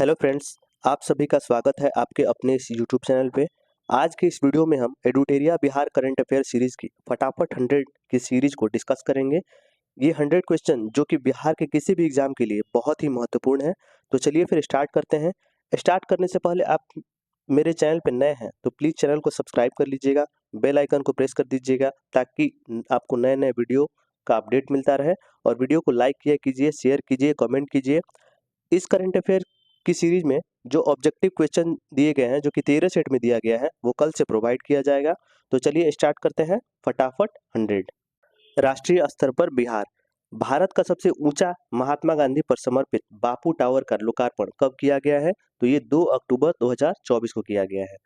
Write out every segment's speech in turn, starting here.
Hello friends, आप सभी का स्वागत है आपके अपने इस यूट्यूब चैनल पे। आज के इस वीडियो में हम एडुटेरिया बिहार करंट अफेयर सीरीज़ की फटाफट 100 की सीरीज़ को डिस्कस करेंगे। ये 100 क्वेश्चन जो कि बिहार के किसी भी एग्जाम के लिए बहुत ही महत्वपूर्ण है। तो चलिए फिर स्टार्ट करते हैं। स्टार्ट करने से पहले आप मेरे चैनल पे नए हैं तो प्लीज़ चैनल को सब्सक्राइब कर लीजिएगा, बेल आइकन को प्रेस कर दीजिएगा ताकि आपको नए-नए वीडियो का अपडेट मिलता रहे। और वीडियो को लाइक किया कीजिए, शेयर कीजिए, कमेंट कीजिए। इस करंट अफेयर की सीरीज में जो ऑब्जेक्टिव क्वेश्चन दिए गए हैं, जो कि 13 सेट में दिया गया है, वो कल से प्रोवाइड किया जाएगा। तो चलिए स्टार्ट करते हैं फटाफट 100। राष्ट्रीय स्तर पर बिहार। भारत का सबसे ऊंचा महात्मा गांधी पर समर्पित बापू टावर का लोकार्पण कब किया गया है? तो ये 2 अक्टूबर 2024 को किया गया है।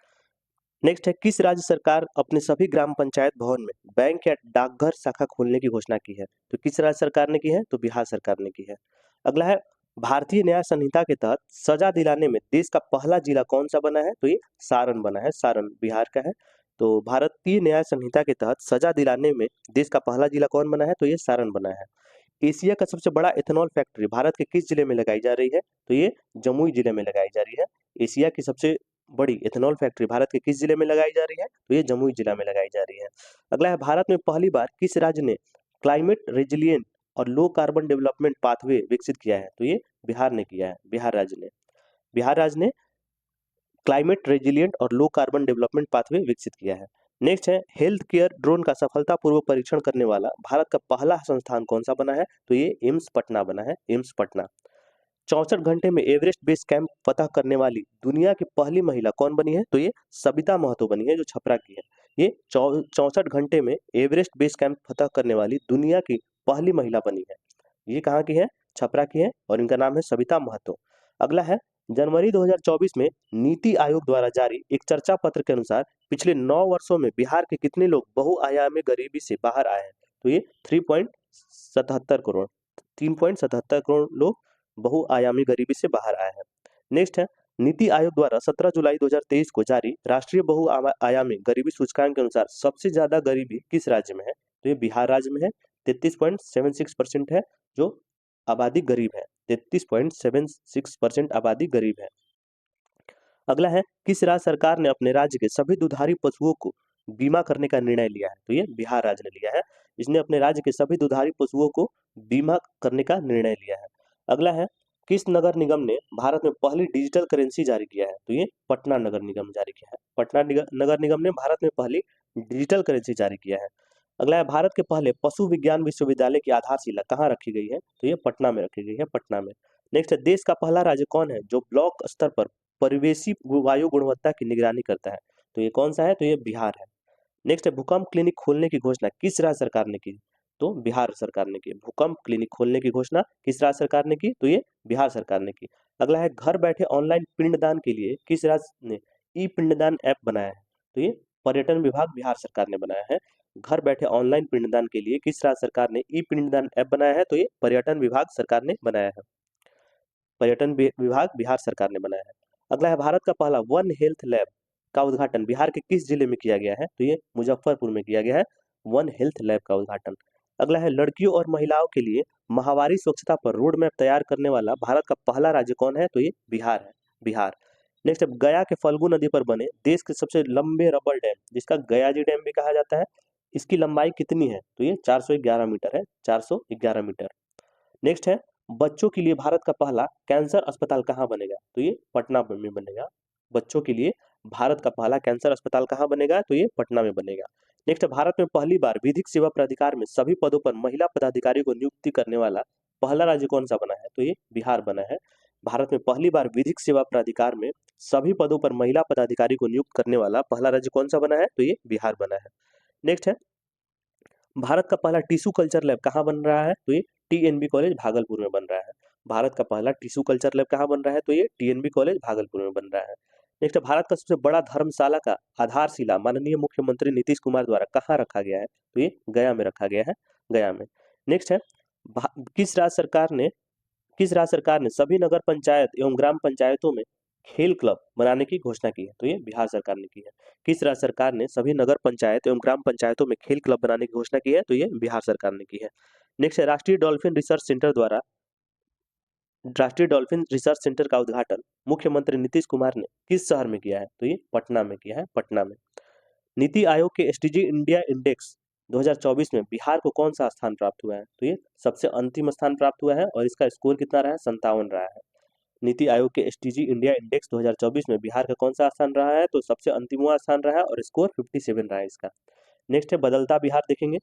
नेक्स्ट है, किस राज्य सरकार अपने सभी ग्राम पंचायत भवन में बैंक या डाकघर शाखा खोलने की घोषणा की है? तो किस राज्य सरकार ने की है? तो बिहार सरकार ने की है। अगला है, भारतीय न्याय संहिता के तहत सजा दिलाने में देश का पहला जिला कौन सा बना है? तो ये सारण बना है, सारण बिहार का है। तो भारतीय न्याय संहिता के तहत सजा दिलाने में देश का पहला जिला कौन बना है? तो ये सारण बना है। एशिया का सबसे बड़ा इथेनॉल फैक्ट्री भारत के किस जिले में लगाई जा रही है? तो ये जमुई जिले में लगाई जा रही है। एशिया की सबसे बड़ी इथेनॉल फैक्ट्री भारत के किस जिले में लगाई जा रही है? तो ये जमुई जिला में लगाई जा रही है। अगला है, भारत में पहली बार किस राज्य ने क्लाइमेट रेजिलिएंट और लो कार्बन डेवलपमेंट पाथवे विकसित किया है? तो ये बिहार ने किया है, बिहार राज्य ने। बिहार राज्य ने क्लाइमेट रेजिलिएंट और लो कार्बन डेवलपमेंट पाथवे विकसित किया है। नेक्स्ट है, हेल्थ केयर ड्रोन का सफलतापूर्वक परीक्षण करने वाला भारत का पहला संस्थान कौन सा बना है? तो ये एम्स पटना बना है, एम्स पटना। 64 घंटे में एवरेस्ट बेस कैंप फतह करने वाली दुनिया की पहली महिला कौन बनी है? तो ये सबिता महतो बनी है, जो छपरा की है। ये 64 घंटे में एवरेस्ट बेस कैंप फतह करने वाली दुनिया की पहली महिला बनी है। ये कहाँ की है? छपरा की है और इनका नाम है सबिता महतो। अगला है, जनवरी 2024 में नीति आयोग द्वारा जारी एक चर्चा पत्र के अनुसार पिछले 9 वर्षों में बिहार के कितने लोग बहुआयामी गरीबी से बाहर आए हैं? तो ये 3.77 करोड़, 3.77 करोड़ लोग बहुआयामी गरीबी से बाहर आए हैं। नेक्स्ट है, नीति आयोग द्वारा 17 जुलाई 2023 को जारी राष्ट्रीय बहुआयामी गरीबी सूचकांक के अनुसार सबसे ज्यादा गरीबी किस राज्य में है? तो ये बिहार राज्य में है। 33.76% है जो आबादी गरीब है। 33.76% आबादी गरीब है। अगला है, किस राज्य सरकार ने अपने राज्य के सभी दुधारी पशुओं को बीमा करने का निर्णय लिया है? तो ये बिहार राज्य ने लिया है। इसने अपने राज्य के सभी दुधारी पशुओं को बीमा करने का निर्णय लिया है। अगला है, किस नगर निगम ने भारत में पहली डिजिटल करेंसी जारी किया है? तो ये पटना नगर निगम जारी किया है। पटना नगर निगम ने भारत में पहली डिजिटल करेंसी जारी किया है। अगला है, भारत के पहले पशु विज्ञान विश्वविद्यालय की आधारशिला कहाँ रखी गई है? तो ये पटना में रखी गई है, पटना में। नेक्स्ट है, देश का पहला राज्य कौन है जो ब्लॉक स्तर पर परिवेशी वायु गुणवत्ता की निगरानी करता है? तो ये कौन सा है? तो ये बिहार है। नेक्स्ट है, भूकंप क्लिनिक खोलने की घोषणा किस राज्य सरकार ने की? तो बिहार सरकार ने की। भूकंप क्लिनिक खोलने की घोषणा किस राज्य सरकार ने की? तो ये बिहार सरकार ने की। अगला है, घर बैठे ऑनलाइन पिंडदान के लिए किस राज्य ने ई पिंडदान ऐप बनाया है? तो ये पर्यटन विभाग बिहार सरकार ने बनाया है। घर बैठे ऑनलाइन पिंडदान के लिए किस राज्य सरकार ने ई पिंडदान ऐप बनाया है? तो ये पर्यटन विभाग सरकार ने बनाया है, पर्यटन विभाग बिहार सरकार ने बनाया है। अगला है, भारत का पहला वन हेल्थ लैब का उद्घाटन बिहार के किस जिले में किया गया है? तो ये मुजफ्फरपुर में किया गया है, वन हेल्थ लैब का उद्घाटन। अगला है, लड़कियों और महिलाओं के लिए माहवारी स्वच्छता पर रोड मैप तैयार करने वाला भारत का पहला राज्य कौन है? तो ये बिहार है, बिहार। नेक्स्ट है, गया के फल्गु नदी पर बने देश के सबसे लंबे रबर डैम, जिसका गयाजी डैम भी कहा जाता है, इसकी लंबाई कितनी है? तो ये 411 मीटर है, 411 मीटर। नेक्स्ट है, बच्चों के लिए भारत का पहला कैंसर अस्पताल कहाँ बनेगा? तो ये पटना में बनेगा। बच्चों के लिए भारत का पहला कैंसर अस्पताल कहाँ बनेगा? तो ये पटना में बनेगा। नेक्स्ट, भारत में पहली बार विधिक सेवा प्राधिकार में सभी पदों पर महिला पदाधिकारी को नियुक्ति करने वाला पहला राज्य कौन सा बना है? तो ये बिहार बना है। भारत में पहली बार विधिक सेवा प्राधिकार में सभी पदों पर महिला पदाधिकारी को नियुक्त करने वाला पहला राज्य कौन सा बना है? तो ये बिहार बना है। नेक्स्ट है, भारत का पहला टिश्यू कल्चर लैब कहाँ बन रहा है? तो ये टीएनबी कॉलेज भागलपुर में बन रहा है। भारत का पहला टिश्यू कल्चर लैब कहाँ बन रहा है? तो ये टीएनबी कॉलेज भागलपुर में बन रहा है। नेक्स्ट, भारत का सबसे बड़ा धर्मशाला का आधारशिला माननीय मुख्यमंत्री नीतीश कुमार द्वारा कहाँ रखा गया है? तो ये गया में रखा गया है, गया में। नेक्स्ट है, किस राज्य सरकार ने सभी नगर पंचायत एवं ग्राम पंचायतों में खेल क्लब बनाने की घोषणा की है? तो ये बिहार सरकार ने की है। किस राज्य सरकार ने सभी नगर पंचायत एवं ग्राम पंचायतों में खेल क्लब बनाने की घोषणा की है? तो ये बिहार सरकार ने की है। नेक्स्ट है, राष्ट्रीय डॉल्फिन रिसर्च सेंटर द्वारा राष्ट्रीय डॉल्फिन रिसर्च सेंटर का उद्घाटन मुख्यमंत्री नीतीश कुमार ने किस शहर में किया है? तो ये पटना में किया है, पटना में। नीति आयोग के एसडीजी इंडिया इंडेक्स 2024 में बिहार को कौन सा स्थान प्राप्त हुआ है? तो ये सबसे अंतिम स्थान प्राप्त हुआ है और इसका स्कोर कितना रहा है? 57 रहा है। नीति आयोग के एसडीजी इंडिया इंडेक्स 2024 में बिहार का कौन सा स्थान रहा है? तो सबसे अंतिमवां स्थान रहा है और स्कोर 57 रहा है इसका। नेक्स्ट है बदलता बिहार देखेंगे।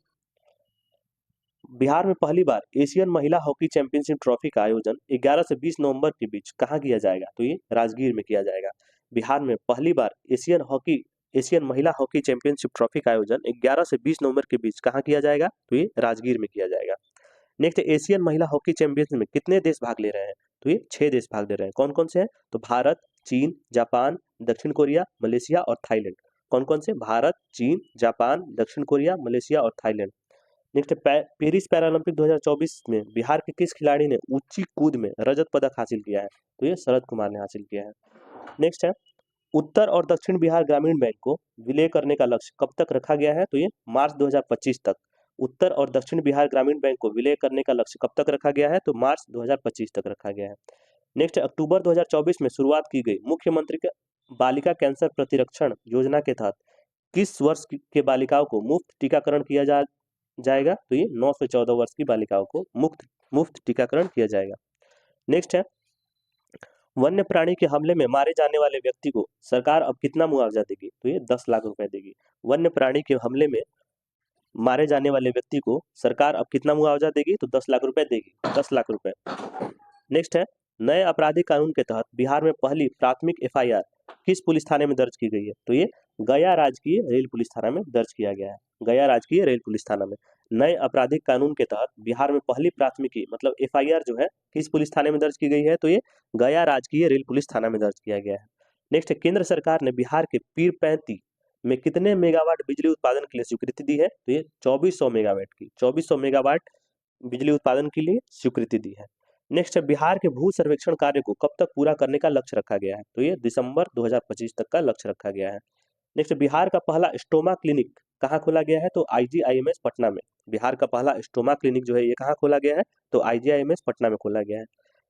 बिहार में पहली बार एशियन महिला हॉकी चैंपियनशिप ट्रॉफी का आयोजन 11 से 20 नवंबर के बीच कहाँ किया जाएगा? तो ये राजगीर में किया जाएगा। बिहार में पहली बार एशियन महिला हॉकी चैंपियनशिप ट्रॉफी का आयोजन 11 से 20 नवंबर के बीच कहाँ किया जाएगा? तो ये राजगीर में किया जाएगा। नेक्स्ट एशियन महिला हॉकी चैंपियनशिप में कितने देश भाग ले रहे हैं? तो ये 6 देश भाग ले रहे हैं। कौन कौन से हैं? तो भारत, चीन, जापान, दक्षिण कोरिया, मलेशिया और थाईलैंड। कौन कौन से? भारत, चीन, जापान, दक्षिण कोरिया, मलेशिया और थाईलैंड। नेक्स्ट पेरिस पैरालंपिक 2024 में बिहार के किस खिलाड़ी ने ऊंची कूद में रजत पदक हासिल किया है? तो ये शरद कुमार ने हासिल किया है। नेक्स्ट है उत्तर और दक्षिण बिहार ग्रामीण बैंक को विलय करने का लक्ष्य कब तक रखा गया है? तो ये मार्च 2025 तक। उत्तर और दक्षिण बिहार ग्रामीण बैंक को विलय करने का लक्ष्य कब तक रखा गया है? तो मार्च 2025 तक रखा गया है। नेक्स्ट अक्टूबर 2024 में शुरुआत की गई मुख्यमंत्री के बालिका कैंसर प्रतिरक्षण योजना के तहत किस वर्ष के बालिकाओं को मुफ्त टीकाकरण किया जाएगा? तो ये 9 से 14 वर्ष की बालिकाओं को मुफ्त टीकाकरण किया जाएगा। नेक्स्ट है वन्य प्राणी के हमले में मारे जाने वाले व्यक्ति को सरकार अब कितना मुआवजा देगी? तो ये 10 लाख रुपए देगी। वन्य प्राणी के हमले में मारे जाने वाले व्यक्ति को सरकार अब कितना मुआवजा देगी? तो 10 लाख रुपए देगी, 10 लाख रुपए। नेक्स्ट है नए आपराधिक कानून के तहत बिहार में पहली प्राथमिक एफआईआर किस पुलिस थाने में दर्ज की गई है? तो ये गया राजकीय रेल पुलिस थाना में दर्ज किया गया है। गया राजकीय रेल पुलिस थाना में नए आपराधिक कानून के तहत बिहार में पहली प्राथमिकी मतलब एफआईआर जो है किस पुलिस थाने में दर्ज की गई है? तो ये गया राजकीय रेल पुलिस थाना में दर्ज किया गया है। नेक्स्ट केंद्र सरकार ने बिहार के पीरपैंती में कितने मेगावाट बिजली उत्पादन के लिए स्वीकृति दी है? तो ये 2400 मेगावाट की 2400 मेगावाट बिजली उत्पादन के लिए स्वीकृति दी है। नेक्स्ट है बिहार के भू सर्वेक्षण कार्य को कब तक पूरा करने का लक्ष्य रखा गया है? तो ये दिसंबर 2025 तक का लक्ष्य रखा गया है। नेक्स्ट बिहार का पहला स्टोमा क्लिनिक कहाँ खोला गया है? तो आईजीआईएमएस पटना में। बिहार का पहला स्टोमा क्लिनिक जो है ये कहाँ खोला गया है? तो आईजीआईएमएस पटना में खोला गया है।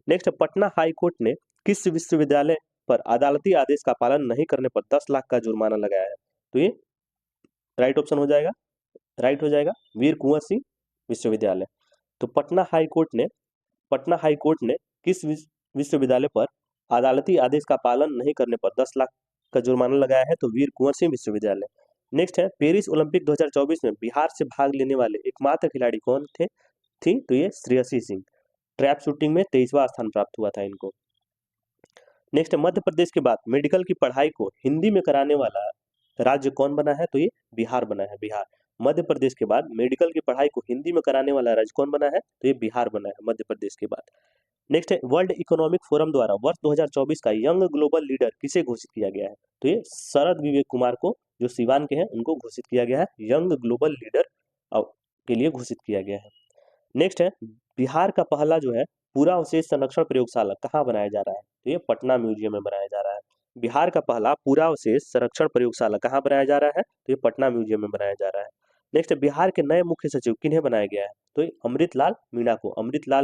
नेक्स्ट पटना हाई कोर्ट ने किस विश्वविद्यालय पर अदालती आदेश का पालन नहीं करने पर 10 लाख का जुर्माना लगाया है? तो ये राइट ऑप्शन हो जाएगा, राइट हो जाएगा वीर कुंवर सिंह विश्वविद्यालय। तो पटना हाई कोर्ट ने किस विश्वविद्यालय पर अदालती आदेश का पालन नहीं करने पर 10 लाख का जुर्माना लगाया है? तो वीर कुंवर सिंह विश्वविद्यालय। नेक्स्ट है पेरिस ओलंपिक 2024 में बिहार से भाग लेने वाले एकमात्र खिलाड़ी कौन थी? तो ये श्रेयसी सिंह। ट्रैप शूटिंग में 23वां स्थान प्राप्त हुआ था इनको। नेक्स्ट मध्य प्रदेश के बाद मेडिकल की पढ़ाई को हिंदी में कराने वाला राज्य कौन बना है? तो ये बिहार बना है, बिहार। मध्य प्रदेश के बाद मेडिकल की पढ़ाई को हिंदी में कराने वाला राज्य कौन बना है? तो ये बिहार बना है मध्य प्रदेश के बाद। नेक्स्ट है वर्ल्ड इकोनॉमिक फोरम द्वारा वर्ष 2024 का यंग ग्लोबल लीडर किसे घोषित किया गया है? तो ये शरद विवेक कुमार को, जो सिवान के हैं, उनको घोषित किया गया है यंग ग्लोबल लीडर के लिए घोषित किया गया है। नेक्स्ट है बिहार का पहला जो है पूरा अवशेष संरक्षण प्रयोगशाला कहाँ बनाया जा रहा है? तो ये पटना म्यूजियम में बनाया जा रहा है। बिहार का पहला पूरा अवशेष संरक्षण प्रयोगशाला कहाँ बनाया जा रहा है? तो ये पटना म्यूजियम में बनाया जा रहा है। नेक्स्ट बिहार के नए मुख्य सचिव किन्हें बनाया गया है? तो ये अमृतलाल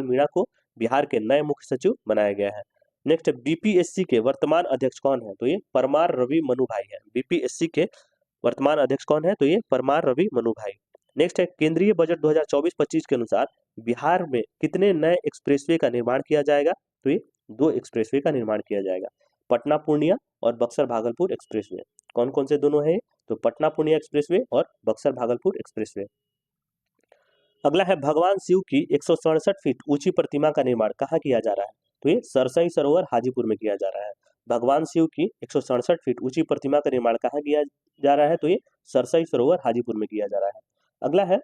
मीणा को बिहार के नए मुख्य सचिव बनाया गया है। नेक्स्ट बीपीएससी के वर्तमान अध्यक्ष कौन है? तो ये परमार रवि मनु भाई है। बीपीएससी के वर्तमान अध्यक्ष कौन है? तो ये परमार रवि मनु भाई। नेक्स्ट है केंद्रीय बजट 2024-25 के अनुसार बिहार में कितने नए एक्सप्रेसवे का निर्माण किया जाएगा? तो ये 2 एक्सप्रेसवे का निर्माण किया जाएगा, पटना पूर्णिया और बक्सर भागलपुर एक्सप्रेसवे। कौन कौन से दोनों है? तो पटना पूर्णिया एक्सप्रेसवे और बक्सर भागलपुर एक्सप्रेसवे। अगला है भगवान शिव की 167 फीट ऊंची प्रतिमा का निर्माण कहाँ किया जा रहा है? तो ये सरसई सरोवर हाजीपुर में किया जा रहा है। भगवान शिव की 167 फीट ऊंची प्रतिमा का निर्माण कहाँ किया जा रहा है? तो ये सरसई सरोवर हाजीपुर में किया जा रहा है। अगला है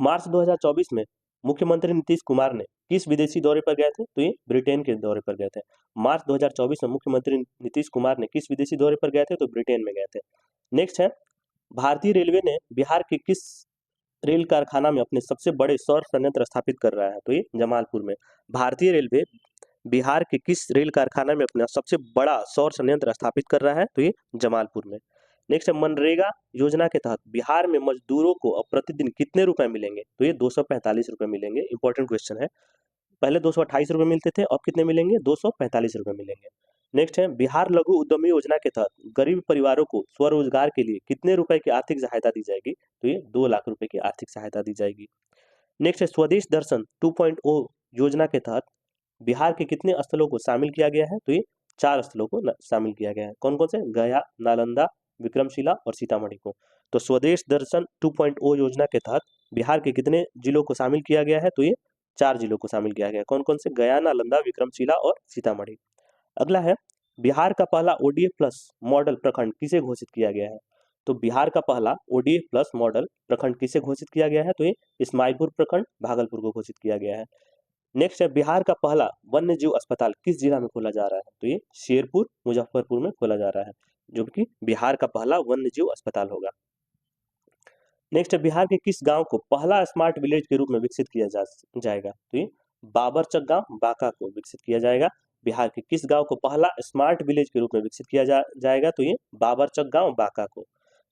मार्च 2024 में मुख्यमंत्री नीतीश कुमार ने किस विदेशी दौरे पर गए थे? तो ये ब्रिटेन के दौरे पर गए थे। मार्च 2024 में मुख्यमंत्री नीतीश कुमार ने किस विदेशी दौरे पर गए थे? तो ब्रिटेन में गए थे। नेक्स्ट है भारतीय रेलवे ने बिहार के किस रेल कारखाना में अपने सबसे बड़े सौर संयंत्र स्थापित कर रहा है? तो ये जमालपुर में। भारतीय रेलवे बिहार के किस रेल कारखाना में अपना सबसे बड़ा सौर संयंत्र स्थापित कर रहा है? तो ये जमालपुर में। नेक्स्ट है मनरेगा योजना के तहत बिहार में मजदूरों को अब प्रतिदिन कितने रुपए मिलेंगे? तो ये 245 रुपए मिलेंगे। इंपॉर्टेंट क्वेश्चन है। पहले 228 रुपये मिलते थे, अब कितने मिलेंगे? 245 रुपये मिलेंगे। नेक्स्ट है बिहार लघु उद्यमी योजना के तहत गरीब परिवारों को स्वरोजगार के लिए कितने रुपए की आर्थिक सहायता दी जाएगी? तो ये 2 लाख रुपए की आर्थिक सहायता दी जाएगी। नेक्स्ट है स्वदेश दर्शन 2.0 योजना के तहत बिहार के कितने स्थलों को शामिल किया गया है? तो ये 4 स्थलों को शामिल किया गया है। कौन कौन से? गया, नालंदा, विक्रमशिला और सीतामढ़ी को। तो स्वदेश दर्शन 2.0 योजना के तहत बिहार के कितने जिलों को शामिल किया गया है? तो ये 4 जिलों को शामिल किया गया है। कौन कौन से? गया, नालंदा, विक्रमशिला और सीतामढ़ी। अगला है बिहार का पहला ओडीएफ प्लस मॉडल प्रखंड किसे घोषित किया गया है? तो बिहार का पहला ओडीएफ प्लस मॉडल प्रखंड किसे घोषित किया गया है? तो ये इस्माइलपुर प्रखंड भागलपुर को घोषित किया गया है। नेक्स्ट है बिहार का पहला वन्य जीव अस्पताल किस जिला में खोला जा रहा है? तो ये शेरपुर मुजफ्फरपुर में खोला जा रहा है, जो कि बिहार का पहला वन्य जीव अस्पताल होगा। नेक्स्ट है बिहार के किस गांव को पहला स्मार्ट विलेज के रूप में विकसित किया जाएगा? तो ये बाबरचक गांव बांका को विकसित किया जाएगा। बिहार के किस गांव को पहला स्मार्ट विलेज के रूप में विकसित किया जाएगा? तो ये बाबरचक गांव बांका को।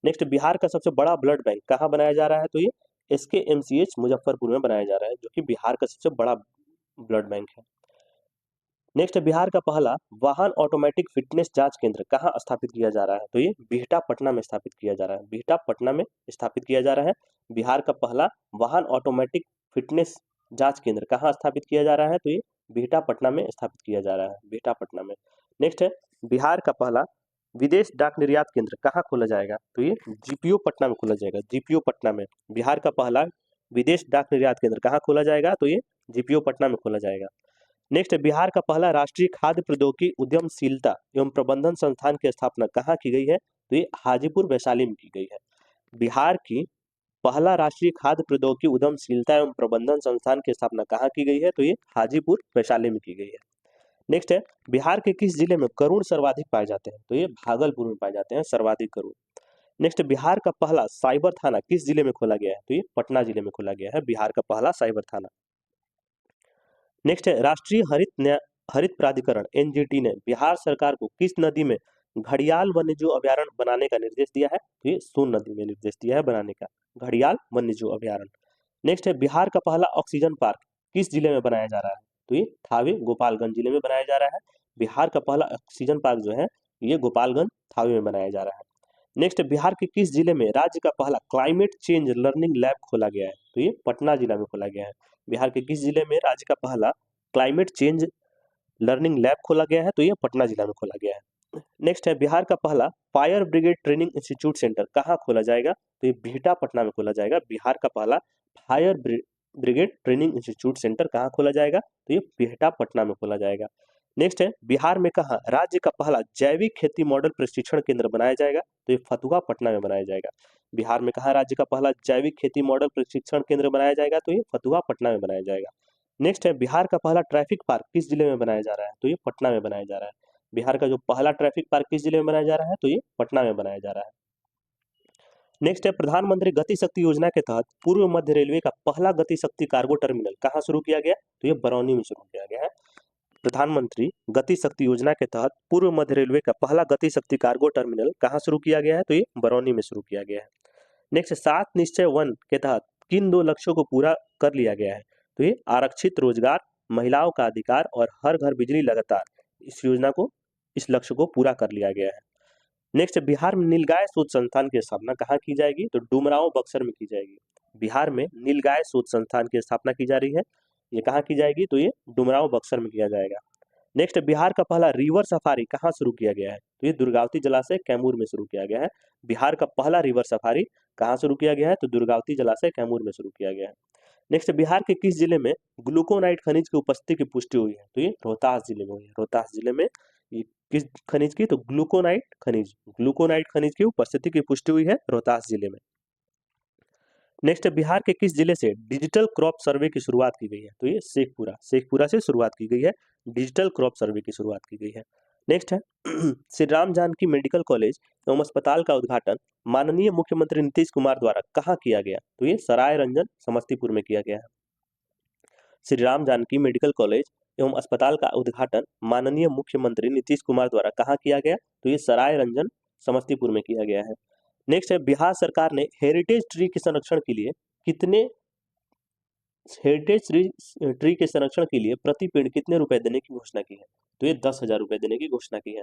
नेक्स्ट बिहार का सबसे बड़ा ब्लड बैंक कहाँ बनाया जा रहा है? तो ये SKMCH मुजफ्फरपुर में बनाया जा रहा है, जो कि बिहार का सबसे बड़ा ब्लड बैंक है। नेक्स्ट बिहार का पहला वाहन ऑटोमेटिक फिटनेस जांच केंद्र कहाँ स्थापित किया जा रहा है? तो ये बिहटा पटना में स्थापित किया जा रहा है। बिहटा पटना में स्थापित किया जा रहा है। बिहार का पहला वाहन ऑटोमेटिक फिटनेस जांच केंद्र कहाँ स्थापित किया जा रहा है? तो ये बिहटा पटना में स्थापित किया जा रहा है, बिहटा पटना में। नेक्स्ट है बिहार का पहला विदेश डाक निर्यात केंद्र कहाँ खोला जाएगा? तो ये GPO पटना में खोला जाएगा, GPO पटना में। बिहार का पहला विदेश डाक निर्यात केंद्र कहाँ खोला जाएगा? तो ये GPO पटना में खोला जाएगा। नेक्स्ट बिहार का पहला राष्ट्रीय खाद्य प्रौद्योगिकी उद्यमशीलता एवं प्रबंधन संस्थान की स्थापना कहाँ की गई है? तो ये हाजीपुर वैशाली में की गई है। बिहार की पहला राष्ट्रीय खाद्य प्रौद्योगिकी उद्यमशीलता एवं प्रबंधन संस्थान की स्थापना कहाँ की गई है? तो ये हाजीपुर वैशाली में की गई है। नेक्स्ट है बिहार के किस जिले में करूण सर्वाधिक पाए जाते हैं? तो ये भागलपुर में पाए जाते हैं सर्वाधिक करूण। नेक्स्ट बिहार का पहला साइबर थाना किस जिले में खोला गया है? तो ये पटना जिले में खोला गया है, बिहार का पहला साइबर थाना। नेक्स्ट है राष्ट्रीय हरित प्राधिकरण NGT ने बिहार सरकार को किस नदी में घड़ियाल वन्यजीव अभयारण्य बनाने का निर्देश दिया है? तो ये सोन नदी में निर्देश दिया है बनाने का घड़ियाल वन्यजीव अभयारण्य। नेक्स्ट है बिहार का पहला ऑक्सीजन पार्क किस जिले में बनाया जा रहा है? तो ये थावे गोपालगंज जिले में बनाया जा रहा है। बिहार का पहला ऑक्सीजन पार्क जो है ये गोपालगंज थावे में बनाया जा रहा है। नेक्स्ट बिहार के किस जिले में राज्य का पहला क्लाइमेट चेंज लर्निंग लैब खोला गया है? तो ये पटना जिला में खोला गया है। बिहार के किस जिले में राज्य का पहला क्लाइमेट चेंज लर्निंग लैब खोला गया है? तो ये पटना जिला में खोला गया है। नेक्स्ट है बिहार का पहला fire brigade training institute centre कहाँ खोला जाएगा? तो ये बिहटा पटना में खोला जाएगा। बिहार का पहला fire brigade training institute centre कहाँ खोला जाएगा? तो ये बिहटा पटना में खोला जाएगा। नेक्स्ट है बिहार में कहाँ राज्य का पहला जैविक खेती मॉडल प्रशिक्षण केंद्र बनाया जाएगा? तो ये फतुहा पटना में बनाया जाएगा। बिहार में कहाँ राज्य का पहला जैविक खेती मॉडल प्रशिक्षण केंद्र बनाया जाएगा? तो ये फतुहा पटना में बनाया जाएगा। नेक्स्ट है बिहार का पहला ट्रैफिक पार्क किस जिले में बनाया जा रहा है? तो ये पटना में बनाया जा रहा है। बिहार का जो पहला ट्रैफिक पार्क किस जिले में बनाया जा रहा है? तो ये पटना में बनाया जा रहा है। नेक्स्ट है प्रधानमंत्री गति शक्ति योजना के तहत पूर्व मध्य रेलवे का पहला गति शक्ति कार्गो टर्मिनल कहाँ शुरू किया गया? तो ये बरौनी में शुरू किया गया है। प्रधानमंत्री गति शक्ति योजना के तहत पूर्व मध्य रेलवे का पहला गति शक्ति कार्गो टर्मिनल कहाँ शुरू किया गया है? तो ये बरौनी में शुरू किया गया है। नेक्स्ट 7 निश्चय 1 के तहत किन 2 लक्ष्यों को पूरा कर लिया गया है? तो ये आरक्षित रोजगार, महिलाओं का अधिकार और हर घर बिजली लगातार इस लक्ष्य को पूरा कर लिया गया है। नेक्स्ट बिहार में नीलगाय शोध संस्थान की स्थापना कहाँ की जाएगी? तो डुमरांव बक्सर में की जाएगी। बिहार में नीलगाय शोध संस्थान की स्थापना की जा रही है, ये कहाँ की जाएगी? तो ये डुमरांव बक्सर में किया जाएगा। नेक्स्ट बिहार का पहला रिवर सफारी कहाँ शुरू किया गया है? तो ये दुर्गावती जलाशय कैमूर में शुरू किया गया है। बिहार का पहला रिवर सफारी कहाँ शुरू किया गया है? तो दुर्गावती जलाशय कैमूर में शुरू किया गया है। नेक्स्ट बिहार के किस जिले में ग्लूकोनाइट खनिज की उपस्थिति की पुष्टि हुई है? तो ये रोहतास जिले में हुई है। रोहतास जिले में ये किस खनिज की? तो ग्लूकोनाइट खनिज की उपस्थिति की पुष्टि हुई है रोहतास जिले में। नेक्स्ट बिहार के किस जिले से डिजिटल क्रॉप सर्वे की शुरुआत की गई है? तो ये शेखपुरा से शुरुआत की गई है, डिजिटल क्रॉप सर्वे की शुरुआत की गई है। नेक्स्ट है श्री राम जानकी मेडिकल कॉलेज एवं अस्पताल का उद्घाटन माननीय मुख्यमंत्री नीतीश कुमार द्वारा कहाँ किया गया? तो ये सराय रंजन समस्तीपुर में किया गया है। श्री राम जानकी मेडिकल कॉलेज एवं अस्पताल का उद्घाटन माननीय मुख्यमंत्री नीतीश कुमार द्वारा कहाँ किया गया? तो ये सराय रंजन समस्तीपुर में किया गया है। नेक्स्ट है बिहार सरकार ने हेरिटेज ट्री के संरक्षण के लिए कितने हेरिटेज ट्री के संरक्षण के लिए प्रति पेड़ कितने रुपए देने की घोषणा की है? तो ये 10,000 रुपए देने की घोषणा की है।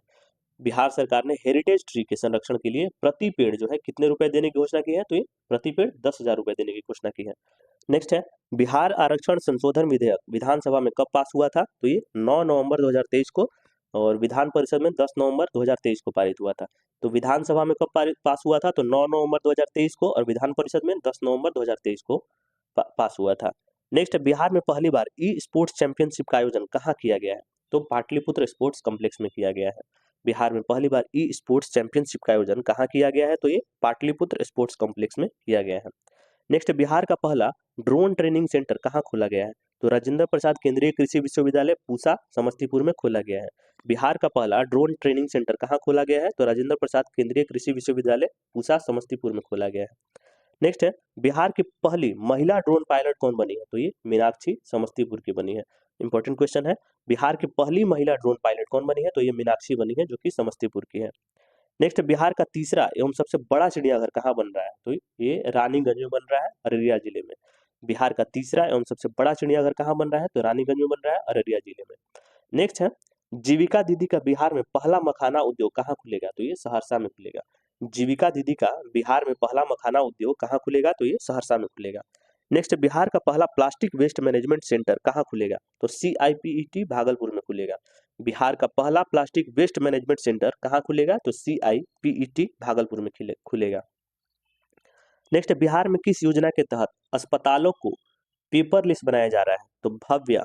बिहार सरकार ने हेरिटेज ट्री के संरक्षण के लिए प्रति पेड़ जो है कितने रुपए देने की घोषणा की है? तो ये प्रति पेड़ 10,000 रुपए देने की घोषणा की है। नेक्स्ट है, बिहार आरक्षण संशोधन विधेयक विधानसभा में कब पास हुआ था? तो ये 9 नवंबर 2023 को, और विधान परिषद में 10 नवंबर 2023 को पारित हुआ था। तो विधानसभा में कब पास हुआ था? तो 9 नवंबर 2023 को, और विधान परिषद में 10 नवंबर 2023 को पास हुआ था। नेक्स्ट, बिहार में पहली बार ई स्पोर्ट्स चैंपियनशिप का आयोजन कहाँ किया गया है? तो पाटलिपुत्र स्पोर्ट्स कॉम्प्लेक्स में किया गया है। बिहार में पहली बार ई स्पोर्ट्स चैंपियनशिप का आयोजन कहाँ किया गया है? तो ये पाटलिपुत्र स्पोर्ट्स कॉम्प्लेक्स में किया गया है। नेक्स्ट, बिहार का पहला ड्रोन ट्रेनिंग सेंटर कहाँ खोला गया है? तो राजेंद्र प्रसाद केंद्रीय कृषि विश्वविद्यालय पूसा समस्तीपुर में खोला गया है। बिहार का पहला ड्रोन ट्रेनिंग सेंटर कहाँ खोला गया है? तो राजेंद्र प्रसाद केंद्रीय कृषि विश्वविद्यालय पूसा समस्तीपुर में खोला गया है। नेक्स्ट है, बिहार की पहली महिला ड्रोन पायलट कौन बनी है? तो ये मीनाक्षी समस्तीपुर की बनी है। इंपॉर्टेंट क्वेश्चन है, बिहार की पहली महिला ड्रोन पायलट कौन बनी है? तो ये मीनाक्षी बनी है, जो कि समस्तीपुर की है। नेक्स्ट, बिहार का तीसरा एवं सबसे बड़ा चिड़ियाघर कहाँ बन रहा है? तो ये रानीगंज में बन रहा है, अररिया जिले में। बिहार का तीसरा एवं सबसे बड़ा चिड़ियाघर कहाँ बन रहा है? तो रानीगंज में बन रहा है, अररिया जिले में। नेक्स्ट है, जीविका दीदी का बिहार में पहला मखाना उद्योग कहाँ खुलेगा? तो ये सहरसा में खुलेगा। जीविका दीदी का बिहार में पहला मखाना उद्योग कहाँ खुलेगा? तो ये सहरसा में खुलेगा। नेक्स्ट, बिहार का पहला प्लास्टिक वेस्ट मैनेजमेंट सेंटर कहाँ खुलेगा? तो CIPET भागलपुर में खुलेगा। बिहार का पहला प्लास्टिक वेस्ट मैनेजमेंट सेंटर कहाँ खुलेगा? तो CIPET भागलपुर में खुलेगा। नेक्स्ट, बिहार में किस योजना के तहत अस्पतालों को पेपरलेस बनाया जा रहा है? तो भव्य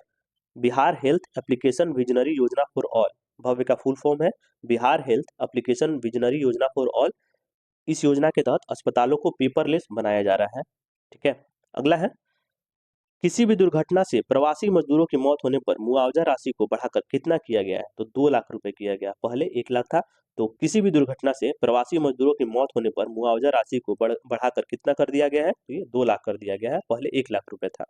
बिहार हेल्थ एप्लीकेशन विजनरी योजना फॉर ऑल। भव्य का फुल फॉर्म है बिहार हेल्थ एप्लीकेशन विजनरी योजना फॉर ऑल। इस योजना के तहत अस्पतालों को पेपरलेस बनाया जा रहा है। ठीक है, अगला है, किसी भी दुर्घटना से प्रवासी मजदूरों की मौत होने पर मुआवजा राशि को बढ़ाकर कितना किया गया है? तो 2 लाख रुपए किया गया। पहले 1 लाख था, तो किसी भी दुर्घटना से प्रवासी मजदूरों की मौत होने पर मुआवजा राशि को बढ़ाकर कितना कर दिया गया है? तो ये 2 लाख कर दिया गया है, पहले 1 लाख रुपए था।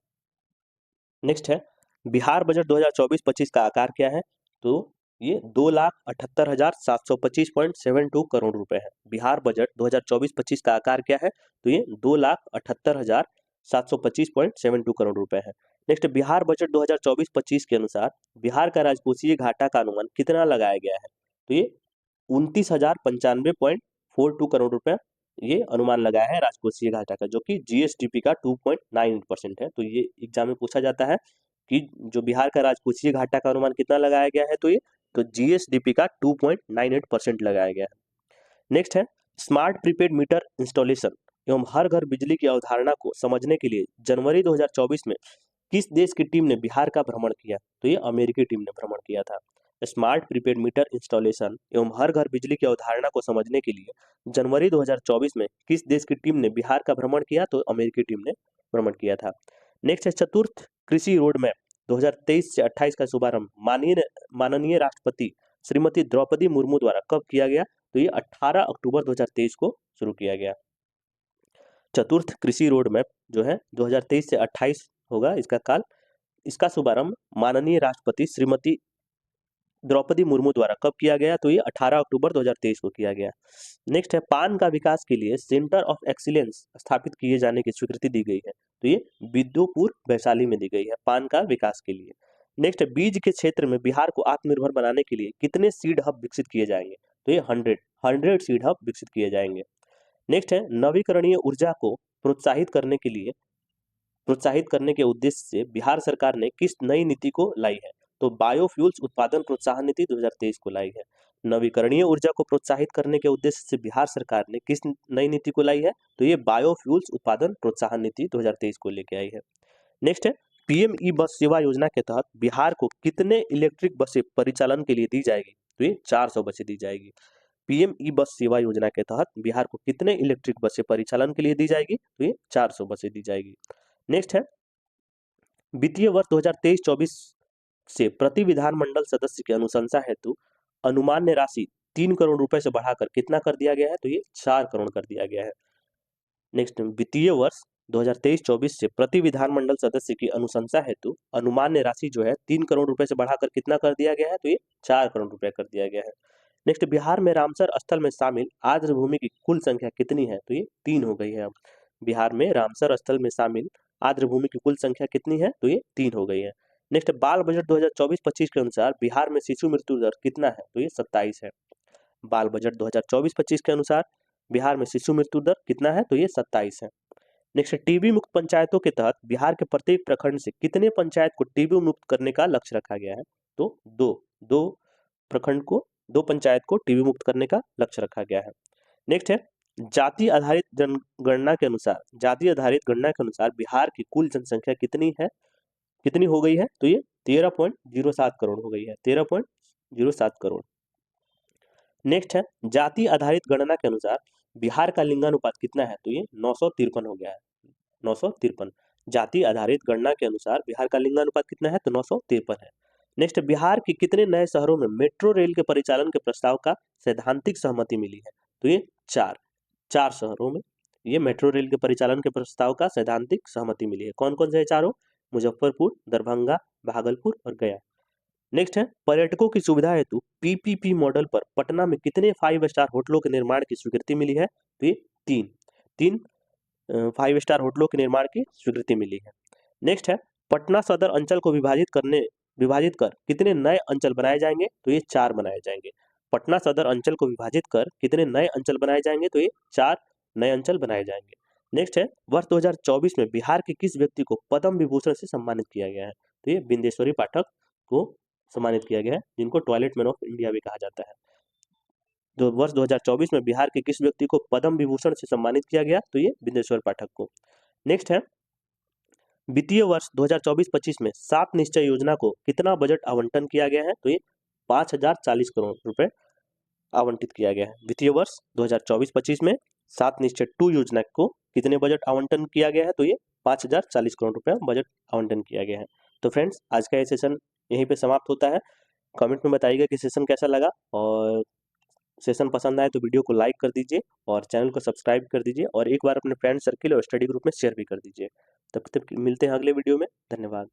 नेक्स्ट है, बिहार बजट 2024-25 का आकार क्या है? तो ये 2,78,725.72 करोड़ रुपए है। बिहार बजट 2024-25 का आकार क्या है? तो ये 2,78,725.72 करोड़ रुपए है। नेक्स्ट, बिहार बजट 2024-25 के अनुसार बिहार का राजकोषीय घाटा का अनुमान कितना लगाया गया है? तो ये 29,095.42 करोड़ रुपए ये अनुमान लगाया है राजकोषीय घाटा का, जो कि GSDP का 2.98% है। तो ये एग्जाम में पूछा जाता है कि जो बिहार का राजकोषीय घाटा का अनुमान कितना लगाया गया है? तो GSDP का 2.98% लगाया गया है। नेक्स्ट है, स्मार्ट प्रीपेड मीटर इंस्टॉलेशन एवं हर घर बिजली की अवधारणा को समझने के लिए जनवरी 2024 में किस देश की टीम ने बिहार का भ्रमण किया? तो ये अमेरिकी टीम ने भ्रमण किया था। स्मार्ट प्रीपेड मीटर इंस्टॉलेशन एवं हर घर बिजली की अवधारणा को समझने के लिए जनवरी 2024 में किस देश की टीम ने बिहार का भ्रमण किया? तो अमेरिकी टीम ने भ्रमण किया था। नेक्स्ट है, चतुर्थ कृषि रोड मैप 2023 से 28 का शुभारंभ माननीय राष्ट्रपति श्रीमती द्रौपदी मुर्मू द्वारा कब किया गया? तो ये 18 अक्टूबर 2023 को शुरू किया गया। चतुर्थ कृषि रोड मैप जो है 2023 से 28 होगा इसका काल। इसका शुभारंभ माननीय राष्ट्रपति श्रीमती द्रौपदी मुर्मू द्वारा कब किया गया? तो ये 18 अक्टूबर 2023 को किया गया। नेक्स्ट है, पान का विकास के लिए सेंटर ऑफ एक्सीलेंस स्थापित किए जाने की स्वीकृति दी गई है। तो ये विद्युपुर वैशाली में दी गई है पान का विकास के लिए। नेक्स्ट है, बीज के क्षेत्र में बिहार को आत्मनिर्भर बनाने के लिए कितने सीड हब विकसित किए जाएंगे? तो ये 100 सीड हब विकसित किए जाएंगे। नेक्स्ट है, नवीकरणीय ऊर्जा को प्रोत्साहित करने के उद्देश्य से बिहार सरकार ने किस नई नीति को लाई है? तो बायोफ्यूल्स उत्पादन प्रोत्साहन नीति 2023 को लाई है। नवीकरणीय ऊर्जा को प्रोत्साहित करने के उद्देश्य से बिहार सरकार ने किस नई नीति को लाई है? तो ये बायोफ्यूल्स उत्पादन प्रोत्साहन नीति 2023 को लेके आई है। नेक्स्ट है, PM ई बस सेवा योजना के तहत बिहार को कितने इलेक्ट्रिक बसें परिचालन के लिए दी जाएगी? तो ये 400 बसें दी जाएगी। PM ई बस सेवा योजना के तहत बिहार को कितने इलेक्ट्रिक बसें परिचालन के लिए दी जाएगी? तो ये 400 बसें दी जाएगी। नेक्स्ट है, वित्तीय वर्ष 2023-24 से प्रति विधानमंडल सदस्य की अनुशंसा हेतु अनुमान्य राशि 3 करोड़ रुपए से बढ़ाकर कितना कर दिया गया है? तो ये 4 करोड़ कर दिया गया है। नेक्स्ट, वित्तीय वर्ष 2023-24 से प्रति विधानमंडल सदस्य की अनुशंसा हेतु अनुमान्य राशि जो है 3 करोड़ रुपए से बढ़ाकर कितना कर दिया गया है? तो ये 4 करोड़ रुपए कर दिया गया है। नेक्स्ट, बिहार में रामसर स्थल में शामिल आर्द्र भूमि की कुल संख्या कितनी है? तो ये 3 हो गई है अब। बिहार में रामसर स्थल में शामिल आर्द्र भूमि की कुल संख्या कितनी है, तो ये 3 हो गई है। नेक्स्ट, बाल बजट 2024-25 के अनुसार बिहार में शिशु मृत्यु दर कितना है, तो ये 27 है। बाल बजट 2024-25 के अनुसार बिहार में शिशु मृत्यु दर कितना है, तो ये 27 है। नेक्स्ट, टीबी मुक्त पंचायतों के तहत बिहार के प्रत्येक प्रखंड से कितने पंचायत को टीबी मुक्त करने का लक्ष्य रखा गया है, तो दो प्रखंड को, 2 पंचायत को टीबी मुक्त करने का लक्ष्य रखा गया है। नेक्स्ट है, जाति आधारित जनगणना के अनुसार, जाति आधारित गणना के अनुसार बिहार की कुल जनसंख्या कितनी है, कितनी हो गई है, तो ये 13.07 करोड़ हो गई है, 13.07 करोड़। नेक्स्ट है, जाति आधारित गणना के अनुसार बिहार का लिंगानुपात कितना है, तो ये 953 हो गया है, 953। जाति आधारित गणना के अनुसार बिहार का लिंगानुपात कितना है, तो 953 है। नेक्स्ट, बिहार के कितने नए शहरों में मेट्रो रेल के परिचालन के प्रस्ताव का सैद्धांतिक सहमति मिली है, तो ये 4 शहरों में ये मेट्रो रेल के परिचालन के प्रस्ताव का सैद्धांतिक सहमति मिली है। कौन कौन से है चारों, मुजफ्फरपुर, दरभंगा, भागलपुर और गया। नेक्स्ट है, पर्यटकों की सुविधा हेतु पीपीपी मॉडल पर पटना में कितने 5 स्टार होटलों के निर्माण की स्वीकृति मिली है, तो ये 3 5 स्टार होटलों के निर्माण की स्वीकृति मिली है। नेक्स्ट है, पटना सदर अंचल को विभाजित कर कितने नए अंचल बनाए जाएंगे, तो ये 4 बनाए जाएंगे। पटना सदर अंचल को विभाजित कर कितने नए अंचल बनाए जाएंगे, तो ये 4 नए अंचल बनाए जाएंगे। नेक्स्ट है, वर्ष 2024 में बिहार के किस व्यक्ति को पद्म विभूषण से सम्मानित किया गया है, तो ये बिंदेश्वरी पाठक को सम्मानित किया गया है, जिनको टॉयलेट मैन ऑफ इंडिया भी कहा जाता है। जो वर्ष 2024 में बिहार के किस व्यक्ति को पद्म विभूषण से सम्मानित किया गया, तो ये बिंदेश्वर पाठक को। नेक्स्ट है, वित्तीय वर्ष 2024-25 में 7 निश्चय योजना को कितना बजट आवंटन किया गया है, तो ये 5040 करोड़ रुपए आवंटित किया गया है। वित्तीय वर्ष 2024-25 में 7 निश्चय 2 योजना को कितने बजट आवंटन किया गया है, तो ये 5040 करोड़ रुपए बजट आवंटन किया गया है। तो फ्रेंड्स, आज का ये सेशन यहीं पे समाप्त होता है। कमेंट में बताइएगा कि सेशन कैसा लगा, और सेशन पसंद आए तो वीडियो को लाइक कर दीजिए और चैनल को सब्सक्राइब कर दीजिए, और एक बार अपने फ्रेंड सर्किल और स्टडी ग्रुप में शेयर भी कर दीजिए। तब तक मिलते हैं अगले वीडियो में। धन्यवाद।